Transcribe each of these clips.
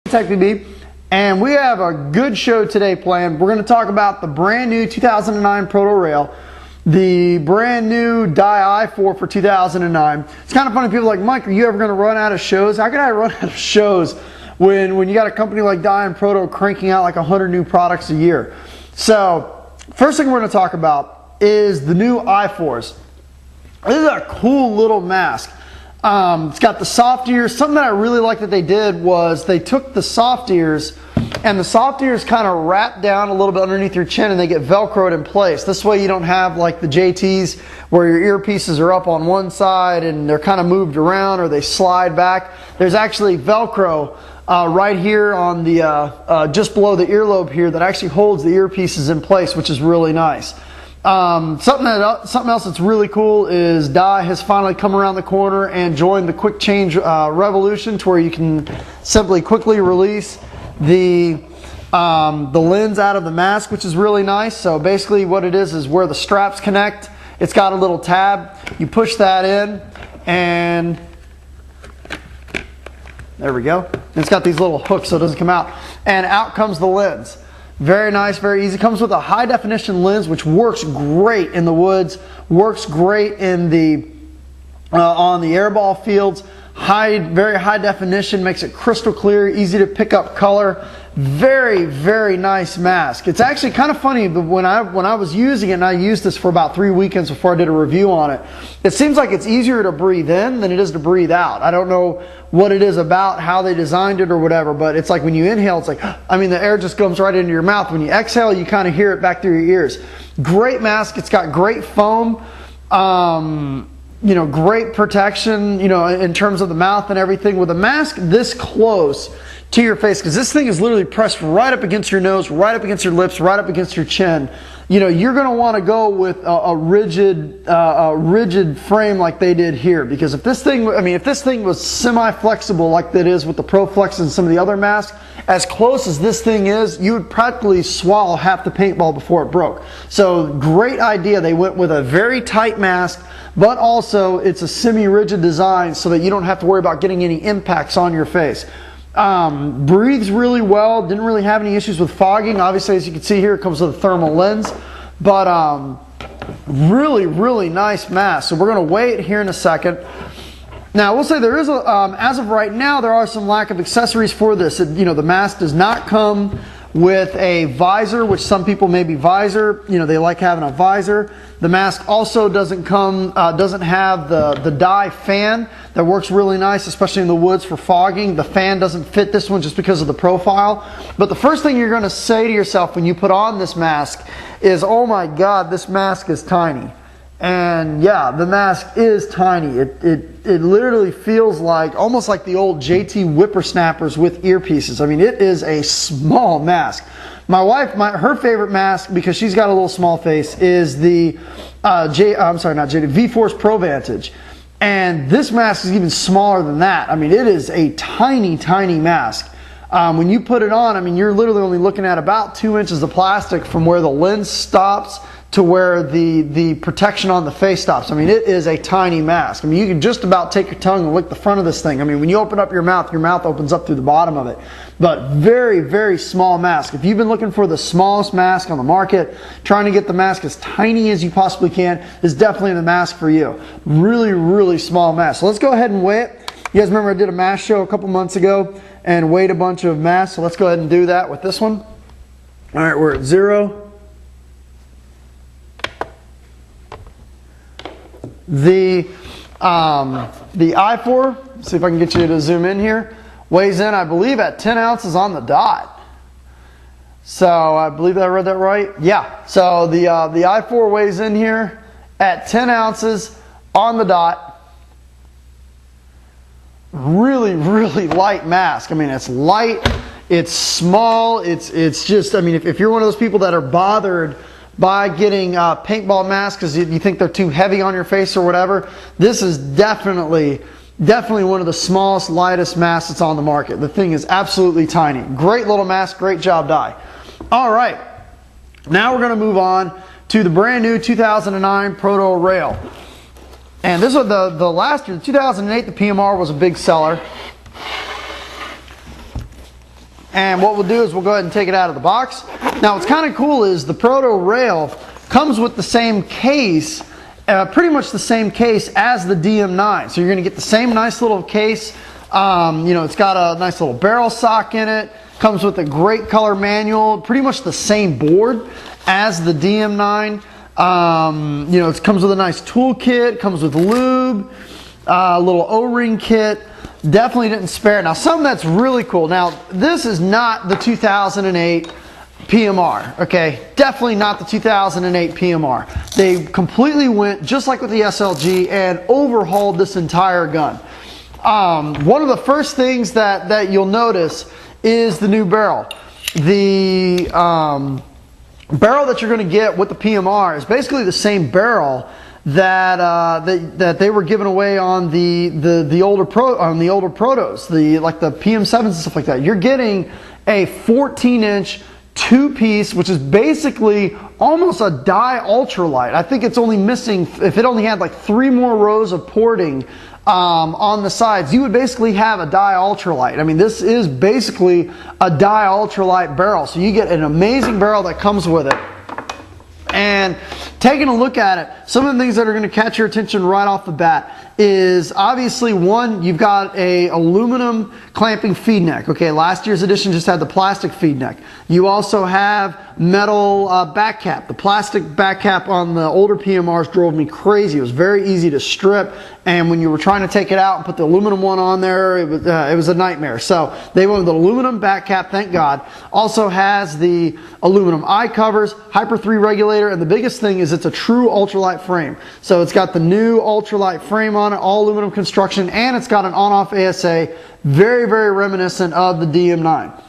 Tech BB, and we have a good show today planned. We're going to talk about the brand new 2009 Proto Rail, the brand new Dye I for 2009. It's kind of funny, people are like, Mike, are you ever going to run out of shows? How can I run out of shows when you got a company like Dye and Proto cranking out like 100 new products a year? So first thing we're going to talk about is the new I4s. This is a cool little mask. It's got the soft ears. Something that I really like that they did was they took the soft ears, and the soft ears kind of wrap down a little bit underneath your chin and they get velcroed in place. This way you don't have like the JTs where your earpieces are up on one side and they're kind of moved around or they slide back. There's actually Velcro right here on the just below the earlobe here that actually holds the earpieces in place, which is really nice. Something else that's really cool is Dye has finally come around the corner and joined the quick change revolution, to where you can simply quickly release the lens out of the mask, which is really nice. So basically what it is where the straps connect, it's got a little tab. You push that in and there we go. It's got these little hooks so it doesn't come out, and out comes the lens. Very nice, very easy. Comes with a high definition lens, which works great in the woods, works great in the on the airball fields. Very high definition, makes it crystal clear, easy to pick up color. Very, very nice mask. It's actually kind of funny, but when I was using it, and I used this for about 3 weekends before I did a review on it, it seems like it's easier to breathe in than it is to breathe out. I don't know what it is about how they designed it or whatever, but it's like when you inhale, it's like, I mean, the air just comes right into your mouth. When you exhale, you kind of hear it back through your ears. Great mask. It's got great foam. You know, great protection, you know, in terms of the mouth and everything. With a mask this close to your face, because this thing is literally pressed right up against your nose, right up against your lips, right up against your chin. You know, you're going to want to go with a rigid frame like they did here, because if this thing, I mean, if this thing was semi-flexible like that is with the Pro Flex and some of the other masks, as close as this thing is, you would practically swallow half the paintball before it broke. So great idea. They went with a very tight mask, but also it's a semi-rigid design so that you don't have to worry about getting any impacts on your face. Breathes really well, didn't really have any issues with fogging. Obviously, as you can see here, it comes with a thermal lens, but really, really nice mask. So we're going to weigh it here in a second. Now, we'll say there is, as of right now, there are some lack of accessories for this. You know, the mask does not come with a visor, which some people maybe visor, you know, they like having a visor. The mask also doesn't have the Dye fan that works really nice, especially in the woods for fogging. The fan doesn't fit this one just because of the profile. But the first thing you're going to say to yourself when you put on this mask is, oh my God, this mask is tiny. And yeah, the mask is tiny. It literally feels like, almost like the old JT whippersnappers with earpieces. I mean, it is a small mask. My wife, her favorite mask, because she's got a little small face, is the V-Force Pro Vantage. And this mask is even smaller than that. I mean, it is a tiny, tiny mask. When you put it on, I mean, you're literally only looking at about 2 inches of plastic from where the lens stops to where the protection on the face stops. I mean, it is a tiny mask. I mean, you can just about take your tongue and lick the front of this thing. I mean, when you open up your mouth opens up through the bottom of it. But very, very small mask. If you've been looking for the smallest mask on the market, trying to get the mask as tiny as you possibly can, is definitely the mask for you. Really, really small mask. So let's go ahead and weigh it. You guys remember I did a mask show a couple months ago and weighed a bunch of masks. So let's go ahead and do that with this one. All right, we're at 0. The I4, see if I can get you to zoom in here, weighs in, I believe, at 10 ounces on the dot. So I believe I read that right. Yeah. So the I4 weighs in here at 10 ounces on the dot. Really, really light mask. I mean, it's light, it's small, it's just, I mean, if you're one of those people that are bothered by getting paintball masks because you think they're too heavy on your face or whatever, this is definitely one of the smallest, lightest masks that's on the market. The thing is absolutely tiny. Great little mask, great job, Dye. All right, now we're going to move on to the brand new 2009 Proto Rail. And this was the last year, 2008, the PMR was a big seller. And what we'll do is we'll go ahead and take it out of the box. Now what's kind of cool is the Proto rail comes with the same case, pretty much the same case as the DM9. So you're going to get the same nice little case. You know, it's got a nice little barrel sock in it. Comes with a great color manual. Pretty much the same board as the DM9. You know, it comes with a nice tool kit. Comes with lube, a little O-ring kit. Definitely didn't spare it. Now, something that's really cool. Now, this is not the 2008 PMR, okay? Definitely not the 2008 PMR. They completely went, just like with the SLG, and overhauled this entire gun. One of the first things that you'll notice is the new barrel. The barrel that you're going to get with the PMR is basically the same barrel that they were giving away on the older Protos, like the PM7s and stuff like that. You're getting a 14-inch two-piece, which is basically almost a dye ultralight. I think it's only missing, if it only had like 3 more rows of porting on the sides, you would basically have a dye ultralight. I mean, this is basically a dye ultralight barrel. So you get an amazing barrel that comes with it. And taking a look at it, some of the things that are going to catch your attention right off the bat is obviously, one, you've got a aluminum clamping feed neck. Okay, last year's edition just had the plastic feed neck. You also have metal back cap. The plastic back cap on the older PMRs drove me crazy. It was very easy to strip, and when you were trying to take it out and put the aluminum one on there, it was a nightmare. So they went with the aluminum back cap, thank God. Also has the aluminum eye covers, Hyper 3 regulator, and the biggest thing is it's a true ultralight frame. So it's got the new ultralight frame on it, all aluminum construction, and it's got an on-off ASA, very, very reminiscent of the DM9.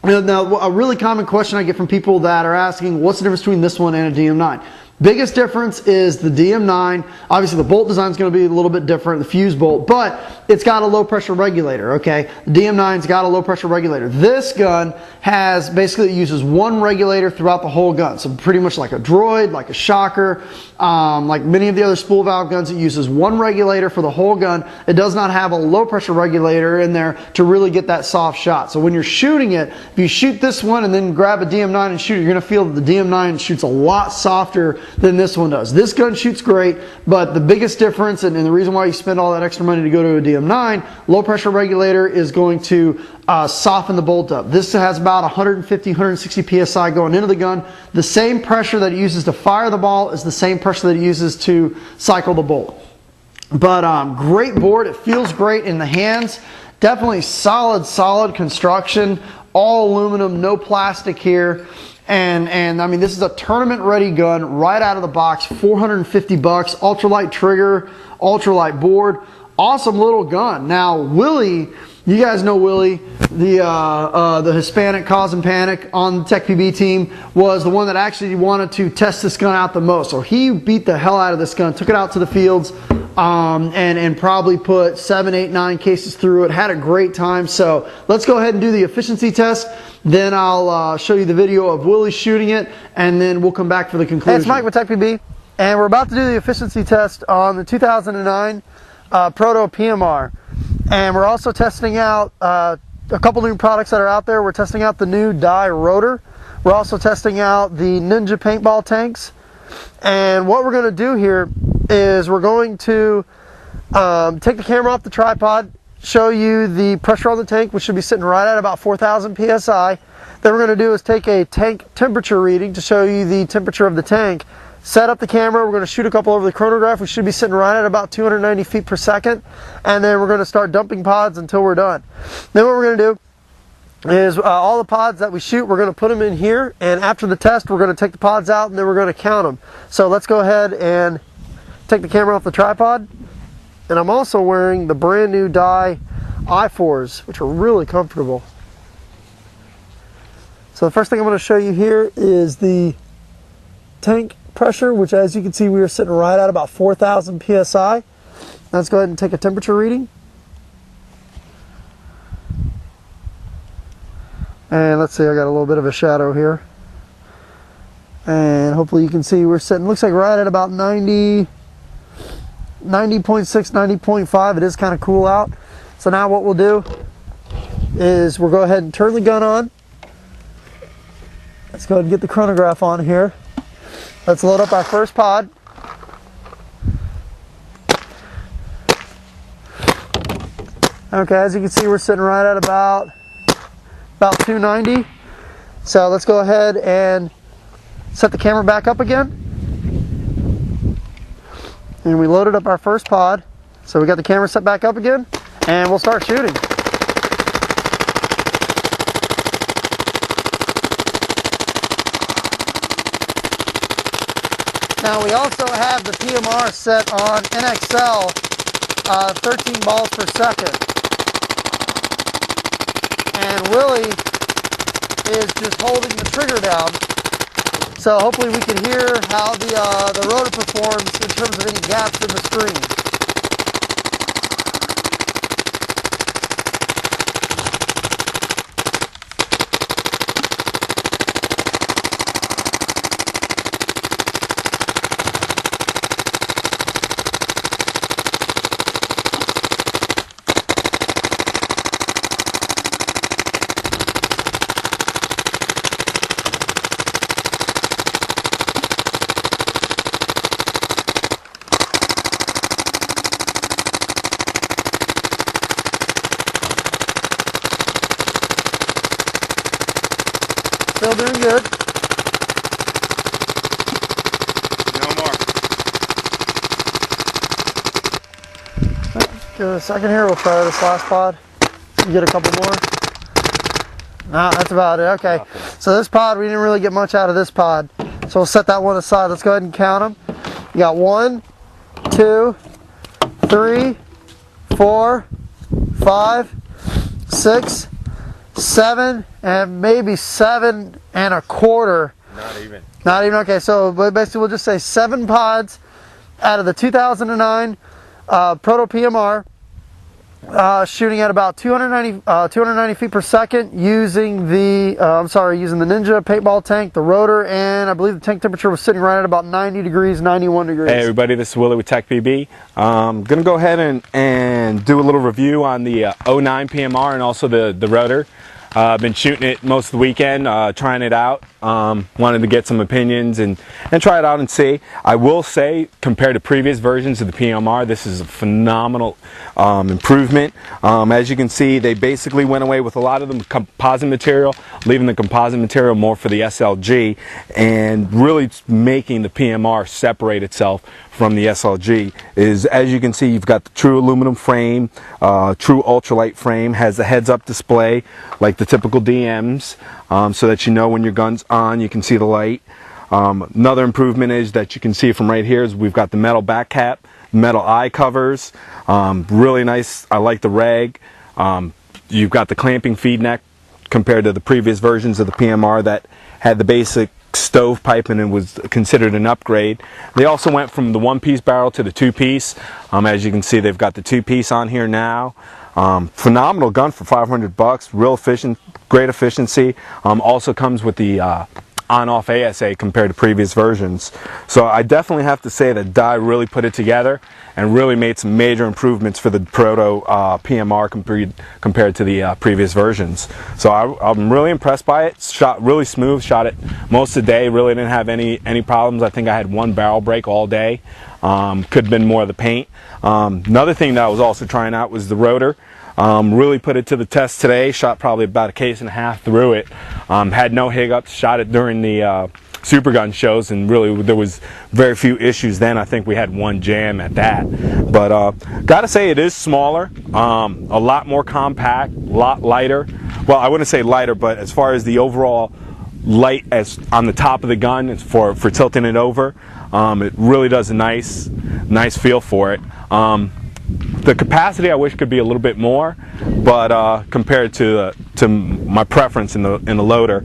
Now, a really common question I get from people that are asking, what's the difference between this one and a DM9? Biggest difference is the DM9. Obviously, the bolt design is going to be a little bit different, the fuse bolt, but it's got a low pressure regulator, okay? The DM9's got a low pressure regulator. This gun has, basically, it uses one regulator throughout the whole gun. So pretty much like a droid, like a shocker, like many of the other spool valve guns, it uses one regulator for the whole gun. It does not have a low pressure regulator in there to really get that soft shot. So when you're shooting it, if you shoot this one and then grab a DM9 and shoot it, you're going to feel that the DM9 shoots a lot softer than this one does. This gun shoots great, but the biggest difference, and the reason why you spend all that extra money to go to a DM9, low pressure regulator is going to soften the bolt up. This has about 150, 160 psi going into the gun. The same pressure that it uses to fire the ball is the same pressure that it uses to cycle the bolt. But great board. It feels great in the hands. Definitely solid construction. All aluminum, no plastic here. And I mean, this is a tournament ready gun right out of the box. 450 bucks, ultralight trigger, ultralight board. Awesome little gun. Now, Willie, you guys know Willie, the Hispanic causing panic on the Tech PB team, was the one that actually wanted to test this gun out the most. So he beat the hell out of this gun, took it out to the fields, and probably put 7, 8, 9 cases through it. Had a great time. So let's go ahead and do the efficiency test. Then I'll show you the video of Willie shooting it, and then we'll come back for the conclusion. Hey, it's Mike with Tech PB, and we're about to do the efficiency test on the 2009 Proto PMR. And we're also testing out a couple new products that are out there. We're testing out the new Dye rotor. We're also testing out the Ninja paintball tanks. And what we're going to do here is we're going to take the camera off the tripod, show you the pressure on the tank, which should be sitting right at about 4,000 psi. Then we're going to do is take a tank temperature reading to show you the temperature of the tank. Set up the camera. We're going to shoot a couple over the chronograph. We should be sitting right at about 290 feet per second. And then we're going to start dumping pods until we're done. Then what we're going to do is all the pods that we shoot, we're going to put them in here. And after the test, we're going to take the pods out and then we're going to count them. So let's go ahead and take the camera off the tripod. And I'm also wearing the brand new Dye I4s, which are really comfortable. So the first thing I'm going to show you here is the tank pressure, which as you can see we are sitting right at about 4,000 psi. Let's go ahead and take a temperature reading. And let's see, I got a little bit of a shadow here. And hopefully you can see we're sitting, looks like right at about 90.6, 90.5. It is kind of cool out. So now what we'll do is we'll go ahead and turn the gun on. Let's go ahead and get the chronograph on here. Let's load up our first pod. Okay, as you can see, we're sitting right at about 290. So let's go ahead and set the camera back up again. And we loaded up our first pod. So we got the camera set back up again, and we'll start shooting. Now we also have the PMR set on NXL 13 balls per second. And Willie is just holding the trigger down. So hopefully we can hear how the rotor performs in terms of any gaps in the screen. Still doing good. No more. Give it a second here. We'll try this last pod. You get a couple more. No, that's about it. Okay. So this pod, we didn't really get much out of this pod. So we'll set that one aside. Let's go ahead and count them. You got 1, 2, 3, 4, 5, 6, 7, and maybe 7 1/4. Not even. Okay, so basically we'll just say 7 pods out of the 2009 Proto PMR, shooting at about 290 feet per second, using the using the Ninja paintball tank, the rotor, and I believe the tank temperature was sitting right at about 90 degrees, 91 degrees. Hey everybody, this is Willie with Tech PB. Gonna go ahead and do a little review on the 09 PMR and also the rotor. I've been shooting it most of the weekend, trying it out. Wanted to get some opinions and try it out and see. I will say, compared to previous versions of the PMR, this is a phenomenal improvement. As you can see, they basically went away with a lot of the composite material, leaving the composite material more for the SLG, and really making the PMR separate itself from the SLG. Is, as you can see, you've got the true aluminum frame, true ultralight frame, has the heads-up display like the typical DMs, so that you know when your gun's on, you can see the light. Another improvement is that you can see from right here is we've got the metal back cap, metal eye covers, really nice. I like the rag. You've got the clamping feed neck compared to the previous versions of the PMR that had the basic stovepipe and it was considered an upgrade. They also went from the one-piece barrel to the two-piece. As you can see, they've got the two-piece on here now. Phenomenal gun for 500 bucks, real efficient, great efficiency. Also comes with the on-off ASA compared to previous versions. So I definitely have to say that Dye really put it together and really made some major improvements for the Proto PMR compared to the previous versions. So I'm really impressed by it. Shot really smooth, shot it most of the day, really didn't have any problems. I think I had one barrel break all day. Could have been more of the paint. Another thing that I was also trying out was the rotor. Really put it to the test today. Shot probably about a case and a half through it. Had no hiccups. Shot it during the super gun shows, and really there was very few issues then. I think we had one jam at that. But gotta say, it is smaller, a lot more compact, a lot lighter. Well, I wouldn't say lighter, but as far as the overall light as on the top of the gun for tilting it over, it really does a nice feel for it. The capacity I wish could be a little bit more, but compared to my preference in the loader,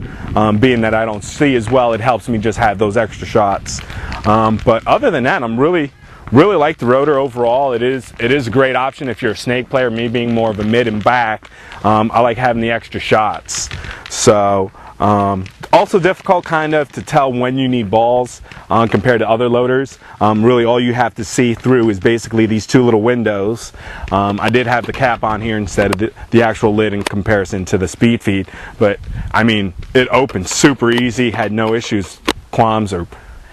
being that I don't see as well, it helps me just have those extra shots. But other than that, I'm really like the rotor overall. It is a great option if you're a snake player. Me being more of a mid and back, I like having the extra shots. So Also difficult kind of to tell when you need balls compared to other loaders. Really all you have to see through is basically these two little windows. I did have the cap on here instead of the actual lid in comparison to the speed feed, but I mean it opened super easy, had no issues, qualms, or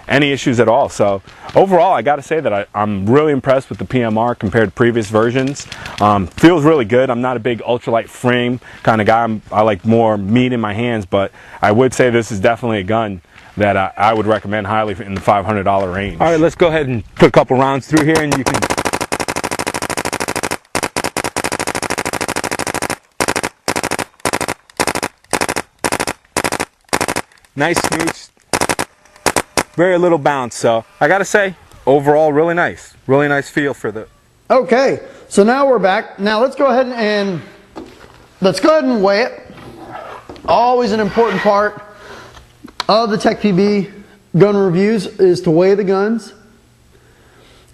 any issues at all. So overall I gotta say that I'm really impressed with the PMR compared to previous versions. Feels really good. I'm not a big ultralight frame kind of guy. I like more meat in my hands, but I would say this is definitely a gun that I would recommend highly in the $500 range. All right, let's go ahead and put a couple rounds through here and you can nice smooch, very little bounce. So I gotta say, overall really nice feel for the. Okay, so now we're back. Now let's go ahead and weigh it. Always an important part of the Tech PB gun reviews is to weigh the guns.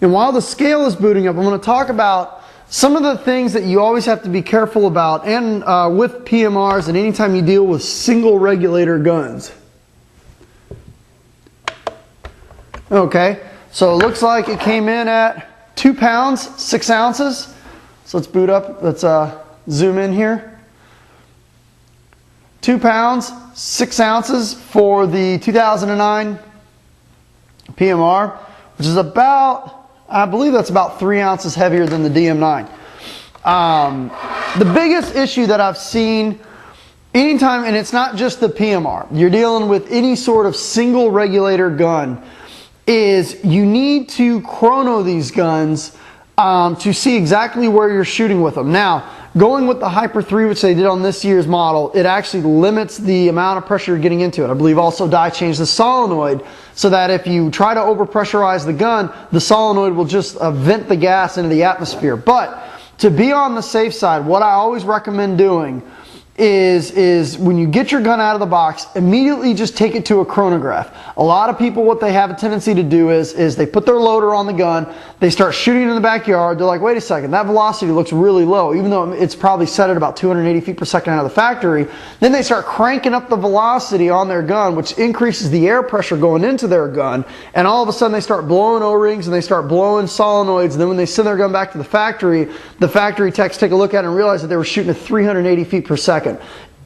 And while the scale is booting up, I'm going to talk about some of the things that you always have to be careful about, and with PMRs and anytime you deal with single regulator guns. Okay, so it looks like it came in at 2 pounds, 6 ounces. So let's boot up, let's zoom in here. 2 pounds, 6 ounces for the 2009 PMR, which is about, I believe that's about 3 ounces heavier than the DM9. The biggest issue that I've seen anytime, and it's not just the PMR, you're dealing with any sort of single regulator gun, is you need to chrono these guns to see exactly where you're shooting with them. Now, going with the Hyper 3, which they did on this year's model, it actually limits the amount of pressure you're getting into it. I believe also Dye changed the solenoid so that if you try to overpressurize the gun, the solenoid will just vent the gas into the atmosphere. But to be on the safe side, what I always recommend doing is when you get your gun out of the box, immediately just take it to a chronograph. A lot of people, what they have a tendency to do is they put their loader on the gun, they start shooting in the backyard, they're like, wait a second, that velocity looks really low, even though it's probably set at about 280 feet per second out of the factory. Then they start cranking up the velocity on their gun, which increases the air pressure going into their gun, and all of a sudden they start blowing O-rings and they start blowing solenoids, and then when they send their gun back to the factory techs take a look at it and realize that they were shooting at 380 feet per second.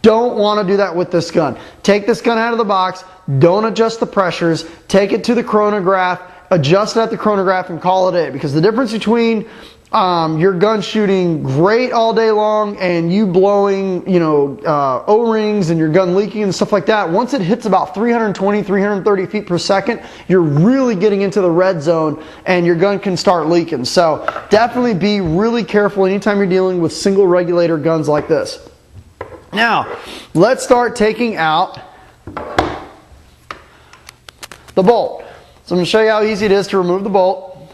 Don't want to do that with this gun. Take this gun out of the box, don't adjust the pressures, take it to the chronograph, adjust it at the chronograph and call it a day. Because the difference between your gun shooting great all day long and you blowing, O-rings and your gun leaking and stuff like that, once it hits about 320, 330 feet per second, you're really getting into the red zone and your gun can start leaking. So definitely be really careful anytime you're dealing with single regulator guns like this. Now, let's start taking out the bolt. So I'm going to show you how easy it is to remove the bolt.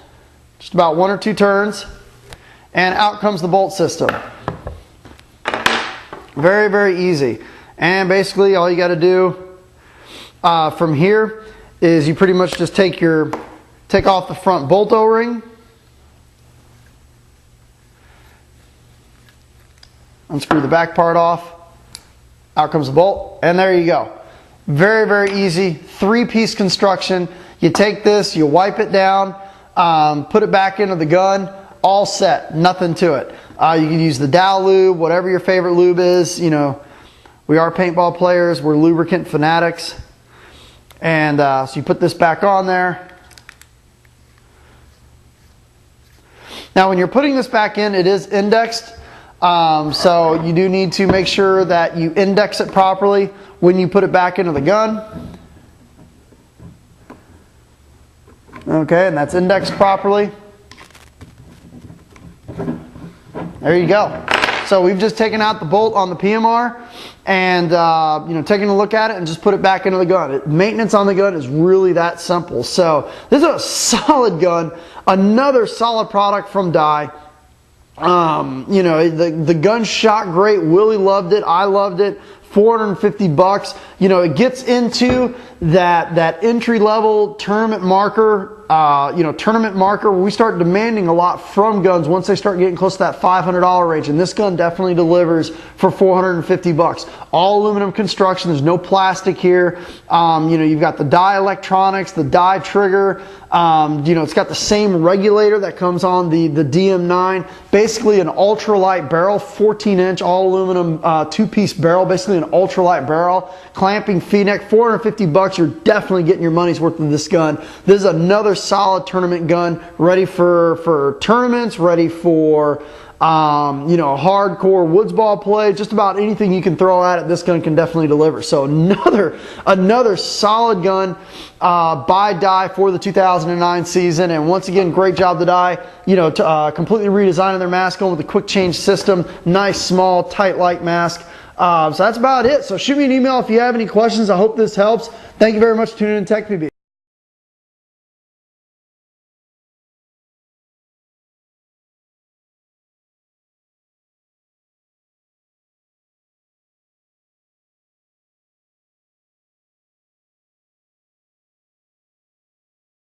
Just about 1 or 2 turns, and out comes the bolt system. Very, very easy. And basically all you got to do from here is you pretty much just take off the front bolt O-ring, unscrew the back part off, out comes the bolt, and there you go. Very, very easy, 3-piece construction. You take this, you wipe it down, put it back into the gun, all set, nothing to it. You can use the Dow lube, whatever your favorite lube is. We are paintball players, we're lubricant fanatics. And so you put this back on there. Now when you're putting this back in, it is indexed. So you do need to make sure that you index it properly when you put it back into the gun. Okay, and that's indexed properly. There you go. So we've just taken out the bolt on the PMR and taking a look at it and just put it back into the gun. Maintenance on the gun is really that simple. So this is a solid gun, another solid product from Dye. The gun shot great. Willie loved it. I loved it. $450. It gets into that entry level tournament marker tournament marker, where we start demanding a lot from guns once they start getting close to that $500 range, and this gun definitely delivers for $450. All aluminum construction, there's no plastic here. You've got the die electronics, the die trigger. It's got the same regulator that comes on the DM9. Basically an ultralight barrel, 14-inch all aluminum two-piece barrel, basically an ultralight barrel. Clamping feed neck, $450. You're definitely getting your money's worth with this gun. This is another solid tournament gun, ready for tournaments, ready for hardcore woods ball play. Just about anything you can throw at it, this gun can definitely deliver. So another solid gun by Dye for the 2009 season. And once again, great job to Dye, completely redesigning their mask on with a quick change system. Nice, small, tight, light mask. So that's about it. So shoot me an email if you have any questions. I hope this helps. Thank you very much for tuning in to Tech PB.